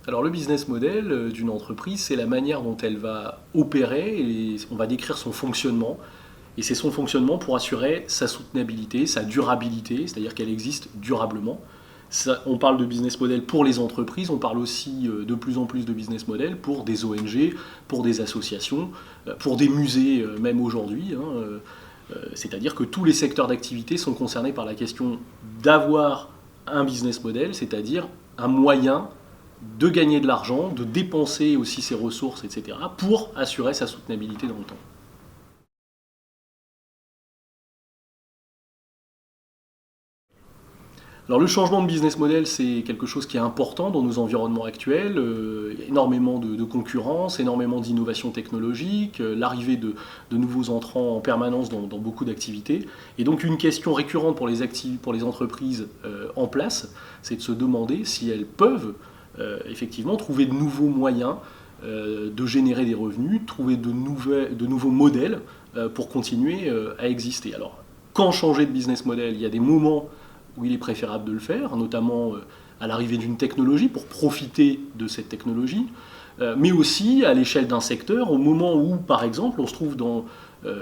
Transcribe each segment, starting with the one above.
Alors le business model d'une entreprise, c'est la manière dont elle va opérer et on va décrire son fonctionnement. Et c'est son fonctionnement pour assurer sa soutenabilité, sa durabilité, c'est-à-dire qu'elle existe durablement. On parle de business model pour les entreprises, on parle aussi de plus en plus de business model pour des ONG, pour des associations, pour des musées même aujourd'hui. C'est-à-dire que tous les secteurs d'activité sont concernés par la question d'avoir un business model, c'est-à-dire un moyen de gagner de l'argent, de dépenser aussi ses ressources, etc., pour assurer sa soutenabilité dans le temps. Alors le changement de business model, c'est quelque chose qui est important dans nos environnements actuels. Il y a énormément de concurrence, énormément d'innovation technologique, l'arrivée de nouveaux entrants en permanence dans beaucoup d'activités. Et donc une question récurrente pour les entreprises en place, c'est de se demander si elles peuvent effectivement trouver de nouveaux moyens de générer des revenus, trouver de nouveaux modèles pour continuer à exister. Alors, quand changer de business model, il y a des moments où il est préférable de le faire, notamment à l'arrivée d'une technologie, pour profiter de cette technologie, mais aussi à l'échelle d'un secteur, au moment où, par exemple, on se trouve dans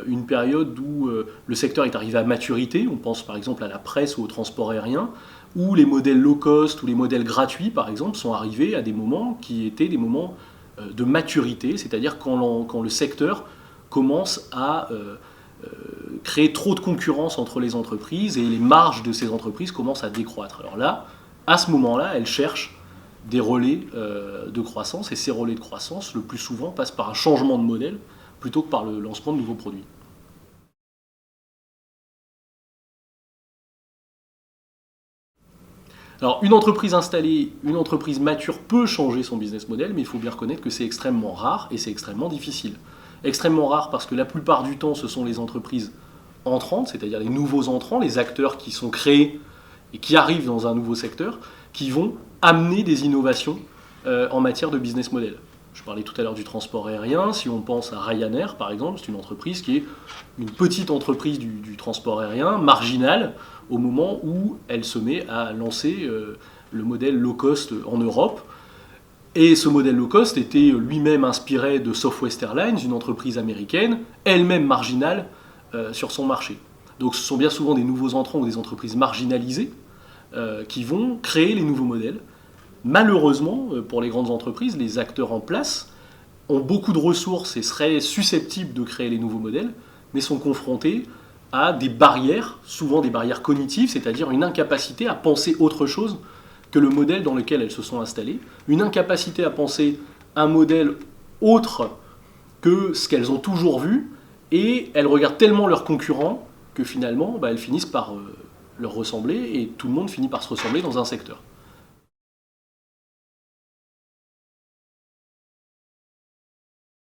une période où le secteur est arrivé à maturité, on pense par exemple à la presse ou au transport aérien, où les modèles low cost ou les modèles gratuits, par exemple, sont arrivés à des moments qui étaient des moments de maturité, c'est-à-dire quand le secteur commence à créer trop de concurrence entre les entreprises et les marges de ces entreprises commencent à décroître. Alors là, à ce moment-là, elles cherchent des relais de croissance et ces relais de croissance, le plus souvent, passent par un changement de modèle plutôt que par le lancement de nouveaux produits. Alors, une entreprise installée, une entreprise mature peut changer son business model, mais il faut bien reconnaître que c'est extrêmement rare et c'est extrêmement difficile. Extrêmement rare parce que la plupart du temps, ce sont les entreprises entrantes, c'est-à-dire les nouveaux entrants, les acteurs qui sont créés et qui arrivent dans un nouveau secteur, qui vont amener des innovations en matière de business model. Je parlais tout à l'heure du transport aérien. Si on pense à Ryanair, par exemple, c'est une entreprise qui est une petite entreprise du transport aérien, marginale, au moment où elle se met à lancer le modèle low cost en Europe. Et ce modèle low cost était lui-même inspiré de Southwest Airlines, une entreprise américaine, elle-même marginale sur son marché. Donc ce sont bien souvent des nouveaux entrants ou des entreprises marginalisées qui vont créer les nouveaux modèles. Malheureusement, pour les grandes entreprises, les acteurs en place ont beaucoup de ressources et seraient susceptibles de créer les nouveaux modèles, mais sont confrontés à des barrières, souvent des barrières cognitives, c'est-à-dire une incapacité à penser autre chose que le modèle dans lequel elles se sont installées, une incapacité à penser un modèle autre que ce qu'elles ont toujours vu, et elles regardent tellement leurs concurrents que finalement, elles finissent par leur ressembler, et tout le monde finit par se ressembler dans un secteur.